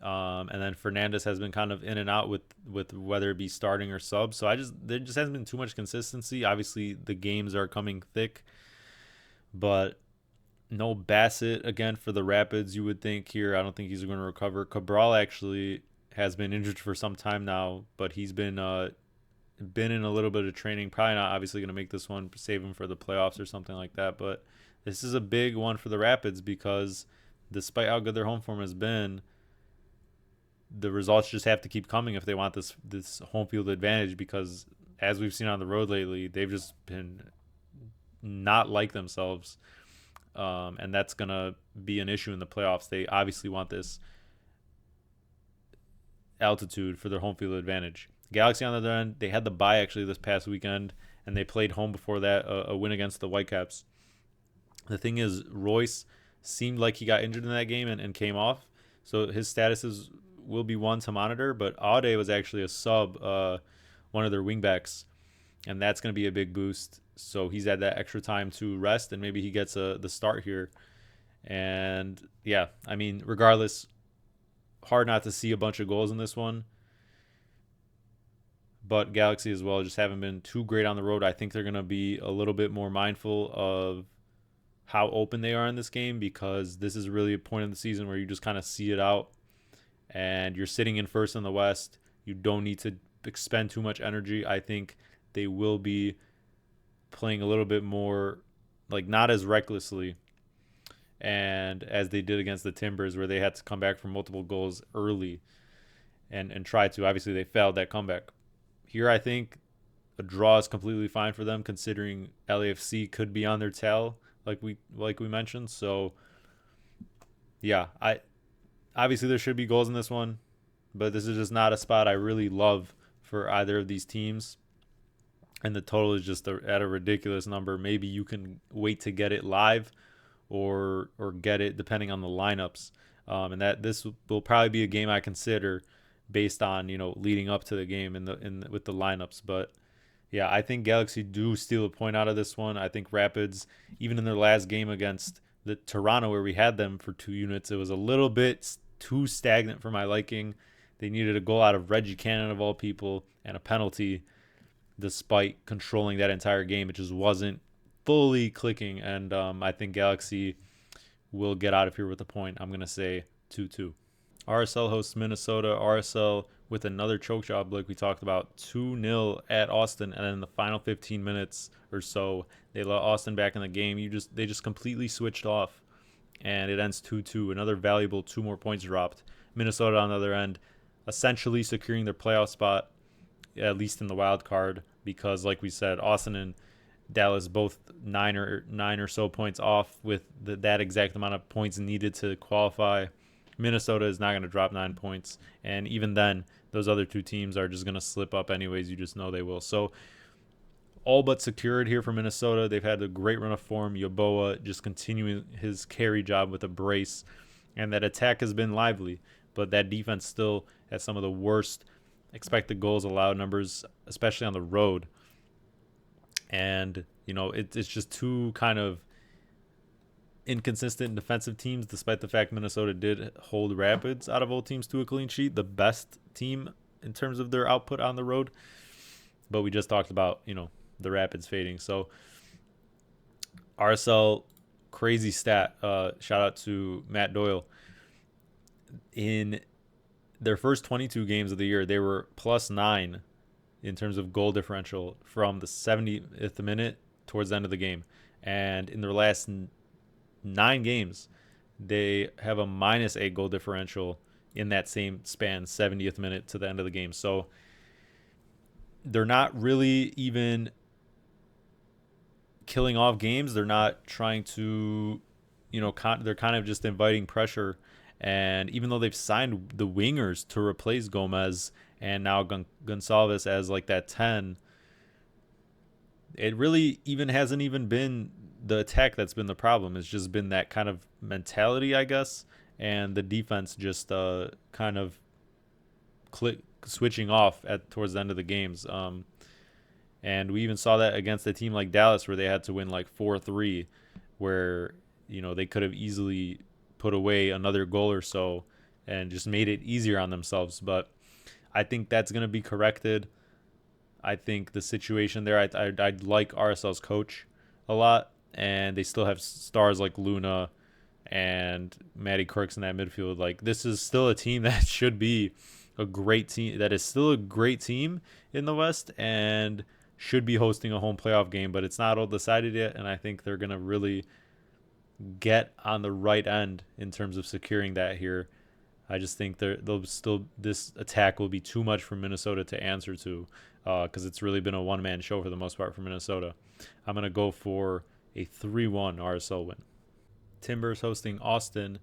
Speaker 1: And then Fernandez has been kind of in and out with whether it be starting or sub. So there just hasn't been too much consistency. Obviously, the games are coming thick, but no Bassett again for the Rapids. You would think here. I don't think he's going to recover. Cabral actually has been injured for some time now, but he's been in a little bit of training. Probably not obviously going to make this one, save him for the playoffs or something like that. But this is a big one for the Rapids because despite how good their home form has been, the results just have to keep coming if they want this home field advantage, because as we've seen on the road lately, they've just been not like themselves. And that's going to be an issue in the playoffs. They obviously want this altitude for their home field advantage. Galaxy on the other end, they had the bye actually this past weekend, and they played home before that, a win against the Whitecaps. The thing is, Royce seemed like he got injured in that game and came off, so his statuses will be one to monitor. But Aude was actually a sub, one of their wingbacks, and that's going to be a big boost. So he's had that extra time to rest, and maybe he gets the start here. And yeah, I mean, regardless, hard not to see a bunch of goals in this one. But Galaxy as well just haven't been too great on the road. I think they're going to be a little bit more mindful of how open they are in this game, because this is really a point in the season where you just kind of see it out, and you're sitting in first in the West. You don't need to expend too much energy. I think they will be playing a little bit more, like, not as recklessly and as they did against the Timbers, where they had to come back from multiple goals early and try to. Obviously, they failed that comeback. Here, I think a draw is completely fine for them, considering LAFC could be on their tail, like we mentioned. So, yeah, obviously there should be goals in this one, but this is just not a spot I really love for either of these teams. And the total is just at a ridiculous number. Maybe you can wait to get it live, or get it depending on the lineups. And that this will probably be a game I consider based on, leading up to the game with the lineups. But yeah, I think Galaxy do steal a point out of this one. I think Rapids, even in their last game against the Toronto, where we had them for 2 units, it was a little bit too stagnant for my liking. They needed a goal out of Reggie Cannon of all people and a penalty, despite controlling that entire game. It just wasn't fully clicking, and I think Galaxy will get out of here with a point. I'm going to say 2-2. RSL hosts Minnesota. RSL with another choke job like we talked about, 2-0 at Austin, and then in the final 15 minutes or so, they let Austin back in the game. They just completely switched off, and it ends 2-2. Another valuable 2 more points dropped. Minnesota on the other end, essentially securing their playoff spot, at least in the wild card, because like we said, Austin and Dallas both 9 or so points off, with that exact amount of points needed to qualify. Minnesota is not going to drop 9 points, and even then, those other 2 teams are just going to slip up anyways. You just know they will. So all but secured here for Minnesota. They've had a great run of form. Yeboah just continuing his carry job with a brace, and that attack has been lively, but that defense still has some of the worst expected goals allowed numbers, especially on the road. And, it's just 2 kind of inconsistent defensive teams, despite the fact Minnesota did hold Rapids out of all teams to a clean sheet, the best team in terms of their output on the road. But we just talked about, the Rapids fading. So RSL, crazy stat. Shout out to Matt Doyle. In their first 22 games of the year, they were +9 in terms of goal differential from the 70th minute towards the end of the game. And in their last 9 games, they have a -8 goal differential in that same span, 70th minute to the end of the game. So they're not really even killing off games. They're not trying to, they're kind of just inviting pressure. And even though they've signed the wingers to replace Gomez and now Gonçalves as like that 10, it really hasn't even been the attack that's been the problem. It's just been that kind of mentality, I guess, and the defense just kind of switching off towards the end of the games. And we even saw that against a team like Dallas, where they had to win like 4-3, where they could have easily put away another goal or so and just made it easier on themselves. But I think that's going to be corrected. I think the situation there, I'd like RSL's coach a lot, and they still have stars like Luna and Matty Crooks in that midfield. Like, this is still a team that should be a great team, that is still a great team in the West, and should be hosting a home playoff game, but it's not all decided yet, and I think they're going to really get on the right end in terms of securing that here. I just think this attack will be too much for Minnesota to answer to, because it's really been a one-man show for the most part for Minnesota. I'm going to go for a 3-1 RSL win. Timbers hosting Austin,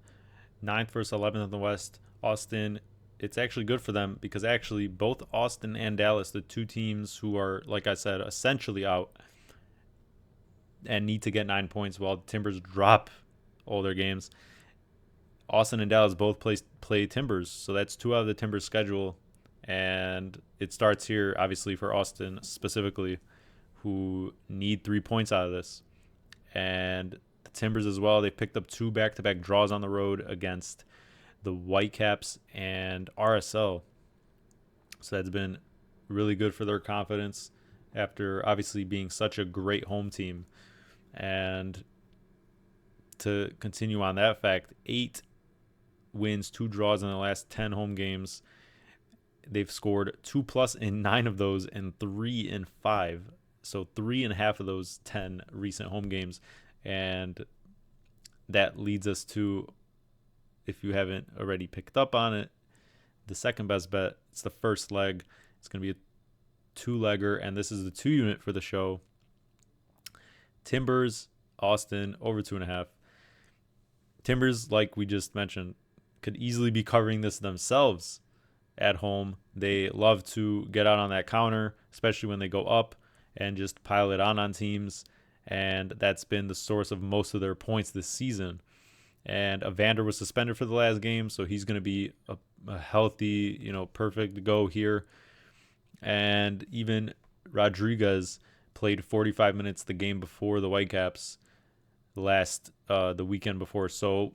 Speaker 1: 9th versus 11th in the West. Austin it's actually good for them because actually both Austin and Dallas, the two teams who are, like I said, essentially out and need to get 9 points while the Timbers drop all their games. Austin and Dallas both play Timbers, so that's 2 out of the Timbers schedule, and it starts here obviously for Austin specifically, who need 3 points out of this, and the Timbers as well. They picked up 2 back-to-back draws on the road against the Whitecaps and RSL, so that's been really good for their confidence after obviously being such a great home team. And to continue on that fact, 8 wins, 2 draws in the last 10 home games. They've scored 2+ in 9 of those and 3 in 5. So 3.5 of those 10 recent home games. And that leads us to, if you haven't already picked up on it, the second best bet. It's the first leg. It's going to be a 2-legger, and this is the 2 unit for the show. Timbers, Austin, over 2.5. Timbers, like we just mentioned, could easily be covering this themselves at home. They love to get out on that counter, especially when they go up, and just pile it on teams. And that's been the source of most of their points this season. And Evander was suspended for the last game, so he's going to be a healthy, perfect to go here. And even Rodriguez played 45 minutes the game before the Whitecaps the weekend before, so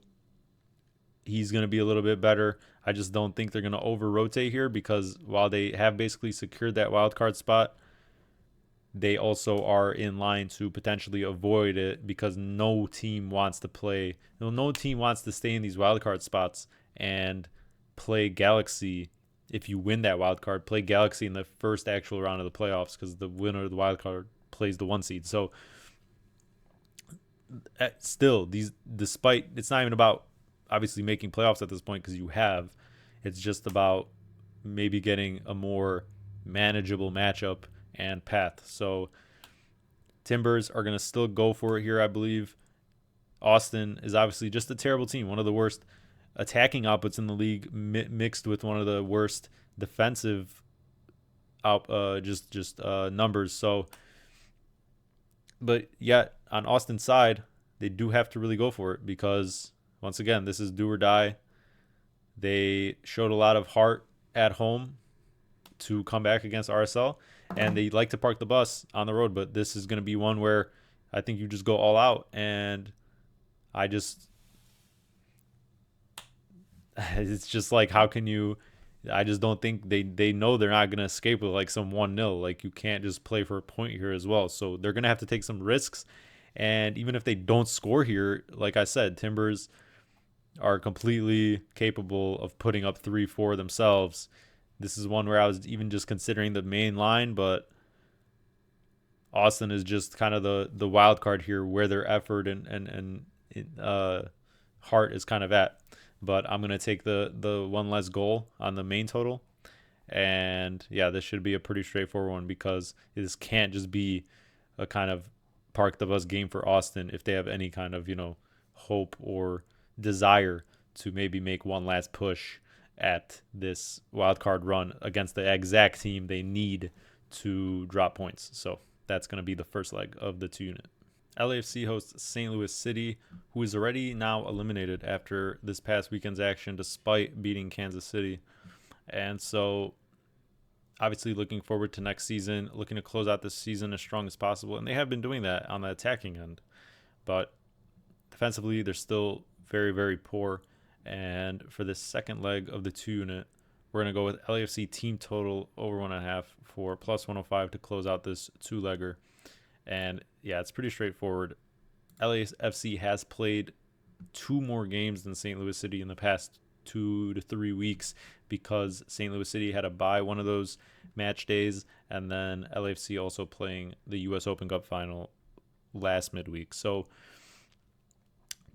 Speaker 1: he's going to be a little bit better. I just don't think they're going to over-rotate here because while they have basically secured that wild card spot, they also are in line to potentially avoid it because no team wants to stay in these wild card spots and play Galaxy. If you win that wild card, play Galaxy in the first actual round of the playoffs because the winner of the wild card plays the 1 seed. So still, despite it's not even about obviously making playoffs at this point because it's just about maybe getting a more manageable matchup and path. So Timbers are going to still go for it here, I believe. Austin is obviously just a terrible team, one of the worst attacking outputs in the league, mixed with one of the worst defensive numbers. So, but yet on Austin's side, they do have to really go for it because once again, this is do or die. They showed a lot of heart at home to come back against RSL, and they like to park the bus on the road, but this is going to be one where I think you just go all out, and it's just like, how can you? I just don't think they know they're not going to escape with like some 1-0. Like, you can't just play for a point here as well. So they're going to have to take some risks. And even if they don't score here, like I said, Timbers are completely capable of putting up 3-4 themselves. This is one where I was even just considering the main line, but Austin is just kind of the wild card here where their effort and heart is kind of at. But I'm going to take the one less goal on the main total. And yeah, this should be a pretty straightforward one because this can't just be a kind of park the bus game for Austin if they have any kind of, hope or desire to maybe make one last push at this wild card run against the exact team they need to drop points. So that's going to be the first leg of the 2 unit. LAFC hosts St. Louis City, who is already now eliminated after this past weekend's action despite beating Kansas City. And so obviously looking forward to next season, looking to close out this season as strong as possible. And they have been doing that on the attacking end. But defensively, they're still very, very poor. And for this second leg of the 2 unit, we're going to go with LAFC team total over 1.5 for plus 105 to close out this 2-legger. And yeah, it's pretty straightforward. LAFC has played 2 more games than St. Louis City in the past 2 to 3 weeks because St. Louis City had to bye one of those match days, and then LAFC also playing the U.S. Open Cup final last midweek. So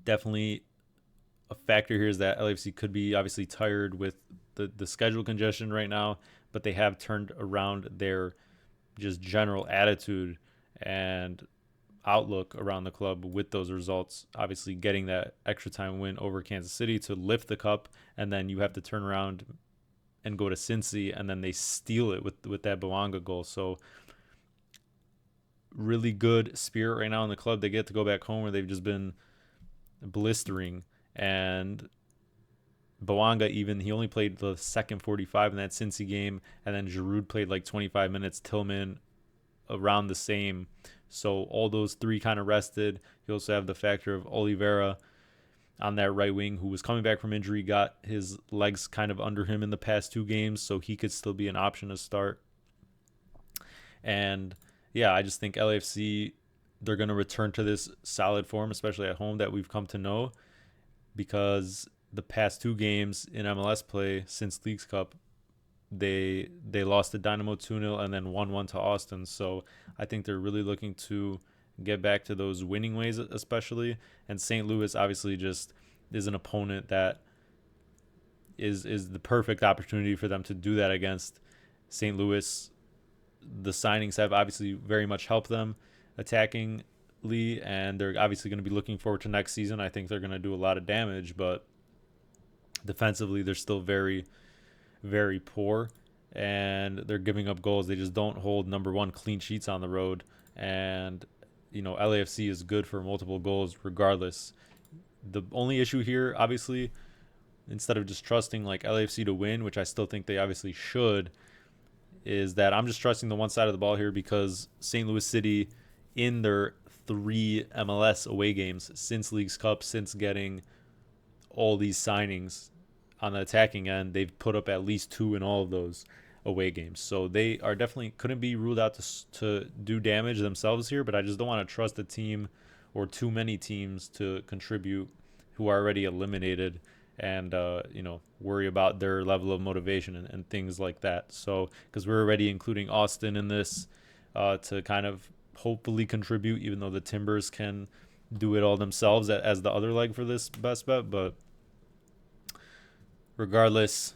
Speaker 1: definitely a factor here is that LAFC could be obviously tired with the schedule congestion right now, but they have turned around their just general attitude and outlook around the club with those results. Obviously getting that extra time win over Kansas City to lift the cup, and then you have to turn around and go to Cincy, and then they steal it with that Bouanga goal. So really good spirit right now in the club. They get to go back home where they've just been blistering. And Bouanga, even, he only played the second 45 in that Cincy game, and then Giroud played like 25 minutes, Tillman around the same. So all those three kind of rested. You also have the factor of Oliveira on that right wing, who was coming back from injury, got his legs kind of under him in the past 2 games, so he could still be an option to start. And yeah, I just think LAFC, they're going to return to this solid form, especially at home, that we've come to know, because the past 2 games in MLS play since Leagues Cup, they lost to Dynamo 2-0 and then 1-1 to Austin. So I think they're really looking to get back to those winning ways, especially. And St. Louis obviously just is an opponent that is the perfect opportunity for them to do that against. St. Louis, the signings have obviously very much helped them attackingly, and they're obviously going to be looking forward to next season. I think they're going to do a lot of damage, but defensively they're still very, very poor, and they're giving up goals. They just don't hold number one clean sheets on the road. And LAFC is good for multiple goals regardless. The only issue here, obviously, instead of just trusting like LAFC to win, which I still think they obviously should, is that I'm just trusting the one side of the ball here, because St. Louis City, in their 3 MLS away games since Leagues Cup, since getting all these signings on the attacking end, they've put up at least 2 in all of those away games. So they are definitely couldn't be ruled out to do damage themselves here, but I just don't want to trust a team or too many teams to contribute who are already eliminated, and worry about their level of motivation and things like that. So because we're already including Austin in this to kind of hopefully contribute, even though the Timbers can do it all themselves as the other leg for this best bet. But regardless,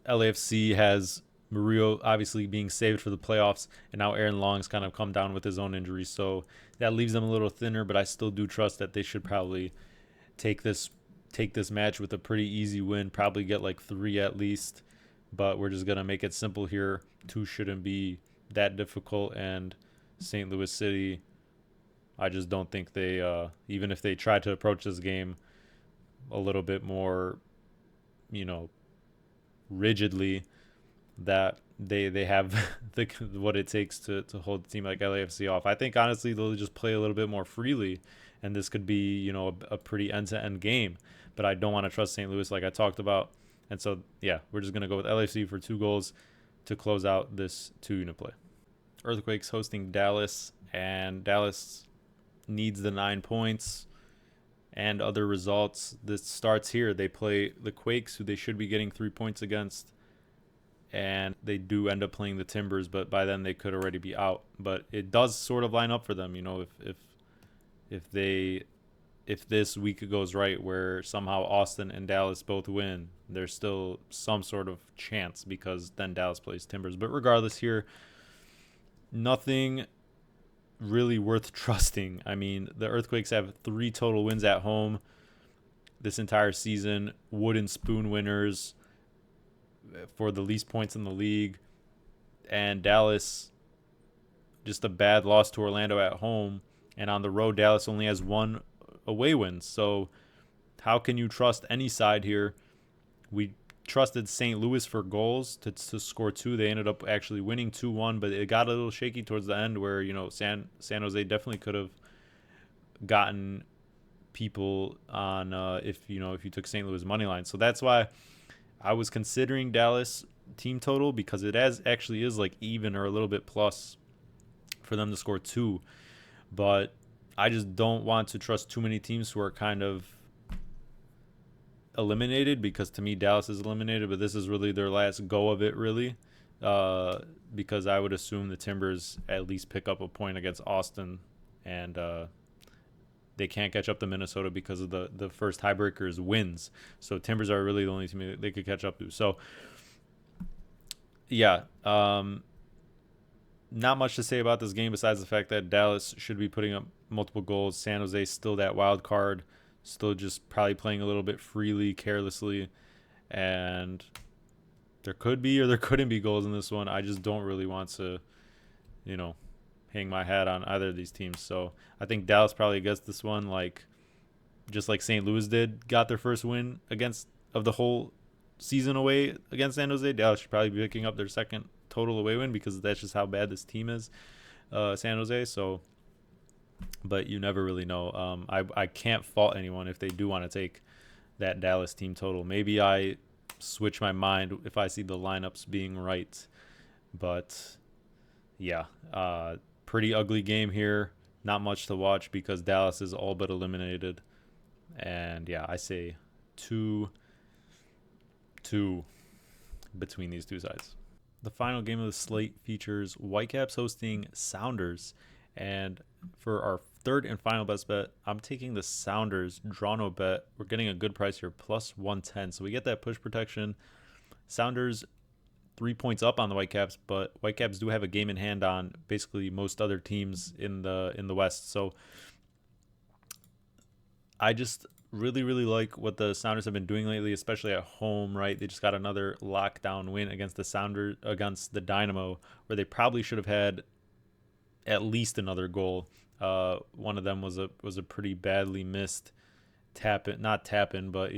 Speaker 1: LAFC has Murillo obviously being saved for the playoffs, and now Aaron Long's kind of come down with his own injury, so that leaves them a little thinner. But I still do trust that they should probably take this match with a pretty easy win, probably get like 3 at least. But we're just gonna make it simple here. 2 shouldn't be that difficult, and St. Louis City, I just don't think they even if they try to approach this game a little bit more rigidly, that they have what it takes to hold a team like LAFC off. I think honestly they'll just play a little bit more freely, and this could be a pretty end-to-end game. But I don't want to trust St. Louis like I talked about. And so yeah, we're just gonna go with LAFC for 2 goals to close out this 2-unit play. Earthquakes hosting Dallas, and Dallas needs the 9 points and other results. This starts here. They play the Quakes, who they should be getting 3 points against, and they do end up playing the Timbers, but by then they could already be out. But it does sort of line up for them, if this week goes right, where somehow Austin and Dallas both win, there's still some sort of chance, because then Dallas plays Timbers. But regardless here, nothing really worth trusting. I mean, the Earthquakes have 3 total wins at home this entire season. Wooden spoon winners for the least points in the league. And Dallas, just a bad loss to Orlando at home. And on the road, Dallas only has 1 away win. So how can you trust any side here? We trusted St. Louis for goals to score 2. They ended up actually winning 2-1, but it got a little shaky towards the end, where San Jose definitely could have gotten people on if you took St. Louis money line. So that's why I was considering Dallas team total, because it actually is like even or a little bit plus for them to score 2. But I just don't want to trust too many teams who are kind of eliminated, because to me Dallas is eliminated, but this is really their last go of it, really, because I would assume the Timbers at least pick up a point against Austin, and they can't catch up to Minnesota because of the first tiebreakers wins. So Timbers are really the only team they could catch up to. So yeah, not much to say about this game besides the fact that Dallas should be putting up multiple goals. San Jose still that wild card, still just probably playing a little bit freely, carelessly, and there could be or there couldn't be goals in this one. I just don't really want to, hang my hat on either of these teams. So I think Dallas probably gets this one, just like St. Louis got their first win of the whole season away against San Jose. Dallas should probably be picking up their second total away win because that's just how bad this team is, San Jose. So, but you never really know. I can't fault anyone if they do want to take that Dallas team total. Maybe I switch my mind if I see the lineups being right. But yeah, pretty ugly game here. Not much to watch because Dallas is all but eliminated. And yeah, I say 2-2 between these two sides. The final game of the slate features Whitecaps hosting Sounders. And for our third and final best bet, I'm taking the Sounders draw no bet. We're getting a good price here, plus 110. So we get that push protection. Sounders 3 points up on the Whitecaps, but Whitecaps do have a game in hand on basically most other teams in the West. So I just really like what the Sounders have been doing lately, especially at home, right? They just got another lockdown win against the Dynamo, where they probably should have had at least another goal. One of them was a pretty badly missed not tap in, but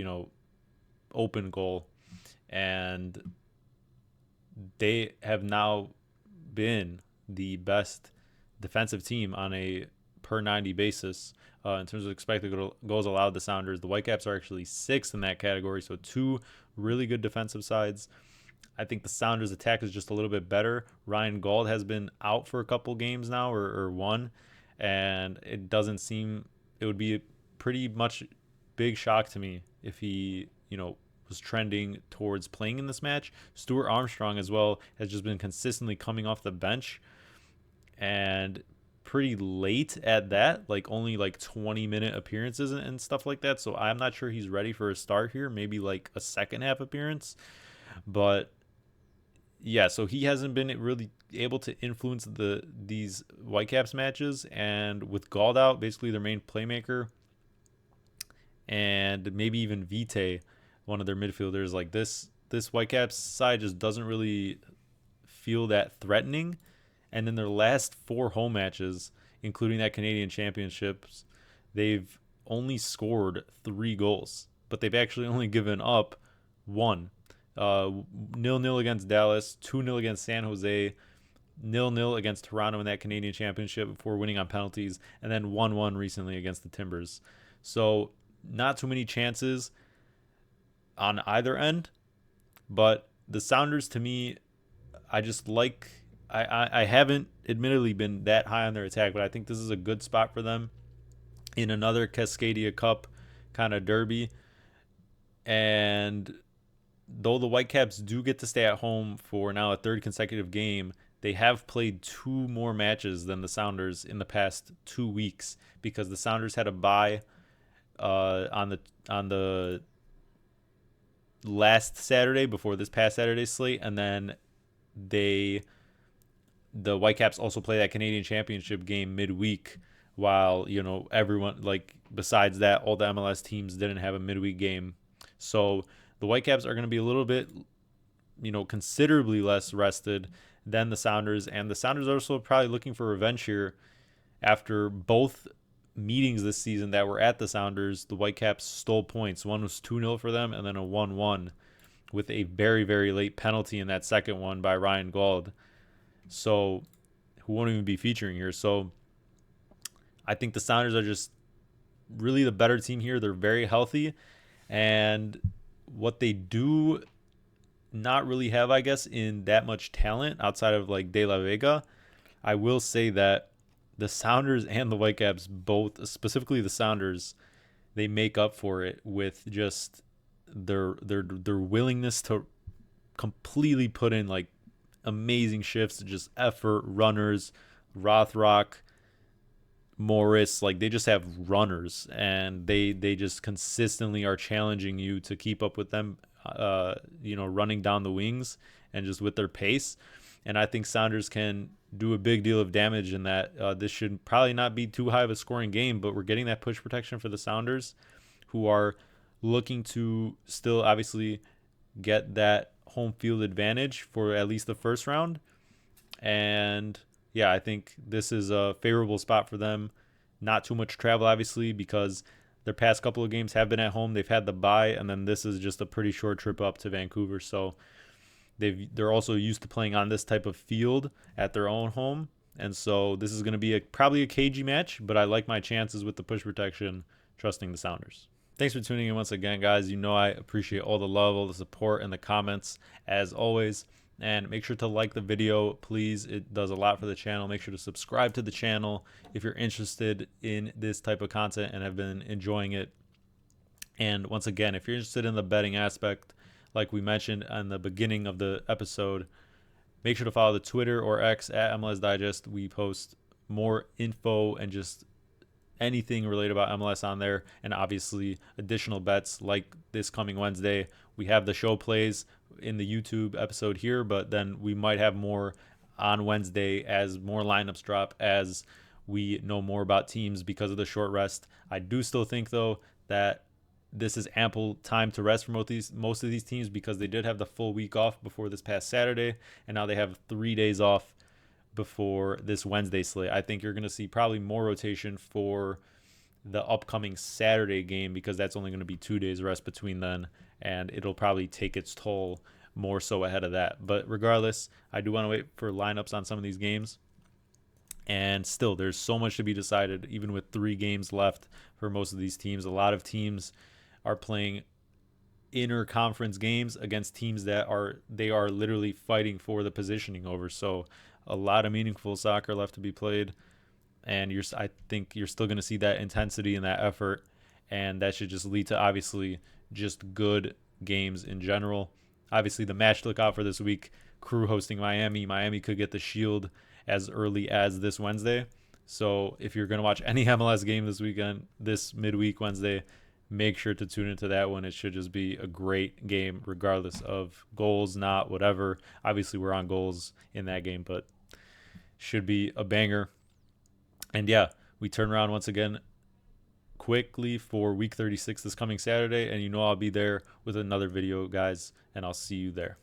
Speaker 1: open goal. And they have now been the best defensive team on a per 90 basis in terms of expected goals allowed. The Sounders, the Whitecaps are actually 6th in that category, so 2 really good defensive sides. I think the Sounders attack is just a little bit better. Ryan Gauld has been out for a couple games now, or one, and it doesn't seem it would be a pretty much big shock to me if he was trending towards playing in this match. Stuart Armstrong as well has just been consistently coming off the bench, and pretty late at that, only 20-minute appearances and stuff like that. So I'm not sure he's ready for a start here, maybe a second half appearance. But yeah, so he hasn't been really able to influence these Whitecaps matches, and with Gauld out, basically their main playmaker, and maybe even Vite, one of their midfielders, this Whitecaps side just doesn't really feel that threatening. And in their last 4 home matches, including that Canadian Championships, they've only scored 3 goals, but they've actually only given up 1. 0-0 against Dallas, 2-0 against San Jose, 0-0 against Toronto in that Canadian Championship before winning on penalties, and then 1-1 recently against the Timbers. So not too many chances on either end, but the Sounders, to me, I just I haven't admittedly been that high on their attack, but I think this is a good spot for them in another Cascadia Cup kind of derby. And though the Whitecaps do get to stay at home for now a 3rd consecutive game, they have played 2 more matches than the Sounders in the past 2 weeks, because the Sounders had a bye on the last Saturday before this past Saturday's slate, and then the Whitecaps also play that Canadian Championship game midweek, while everyone, besides that, all the MLS teams didn't have a midweek game. So the Whitecaps are going to be a little bit considerably less rested than the Sounders, and the Sounders are also probably looking for revenge here after both meetings this season that were at the Sounders. The Whitecaps stole points. One was 2-0 for them, and then a 1-1 with a very, very late penalty in that second one by Ryan Gauld, so who won't even be featuring here. So I think the Sounders are just really the better team here. They're very healthy, and what they do not really have, I guess, in that much talent outside of De La Vega, I will say that the Sounders and the Whitecaps both, specifically the Sounders, they make up for it with just their willingness to completely put in amazing shifts, just effort, runners, Rothrock, Morris, they just have runners, and they just consistently are challenging you to keep up with them, running down the wings and just with their pace. And I think Sounders can do a big deal of damage in that. This should probably not be too high of a scoring game, but we're getting that push protection for the Sounders, who are looking to still obviously get that home field advantage for at least the first round. And yeah, I think this is a favorable spot for them. Not too much travel, obviously, because their past couple of games have been at home. They've had the bye, and then this is just a pretty short trip up to Vancouver. So they're also used to playing on this type of field at their own home. And so this is going to be probably a cagey match, but I like my chances with the push protection, trusting the Sounders. Thanks for tuning in once again, guys. You know I appreciate all the love, all the support, and the comments, as always. And make sure to like the video, please. It does a lot for the channel. Make sure to subscribe to the channel if you're interested in this type of content and have been enjoying it. And once again, if you're interested in the betting aspect, like we mentioned in the beginning of the episode, make sure to follow the Twitter or X at MLS Digest. We post more info and just anything related about MLS on there, and obviously additional bets like this coming Wednesday. We have the show plays in the YouTube episode here, but then we might have more on Wednesday as more lineups drop, as we know more about teams because of the short rest. I do still think, though, that this is ample time to rest for most of these teams, because they did have the full week off before this past Saturday, and now they have 3 days off before this Wednesday slate. I think you're going to see probably more rotation for the upcoming Saturday game, because that's only going to be 2 days rest between then, and it'll probably take its toll more so ahead of that. But regardless, I do want to wait for lineups on some of these games. And still, there's so much to be decided, even with 3 games left for most of these teams. A lot of teams are playing inter-conference games against teams that are literally fighting for the positioning over. So a lot of meaningful soccer left to be played, and I think you're still going to see that intensity and that effort, and that should just lead to obviously just good games in general. Obviously, the match to look out for this week: Crew hosting Miami. Miami could get the Shield as early as this Wednesday. So if you're going to watch any MLS game this weekend, this midweek Wednesday, make sure to tune into that one. It should just be a great game, regardless of goals, not whatever. Obviously, we're on goals in that game, but should be a banger. And yeah, we turn around once again quickly for week 36 this coming Saturday, and you know I'll be there with another video, guys, and I'll see you there.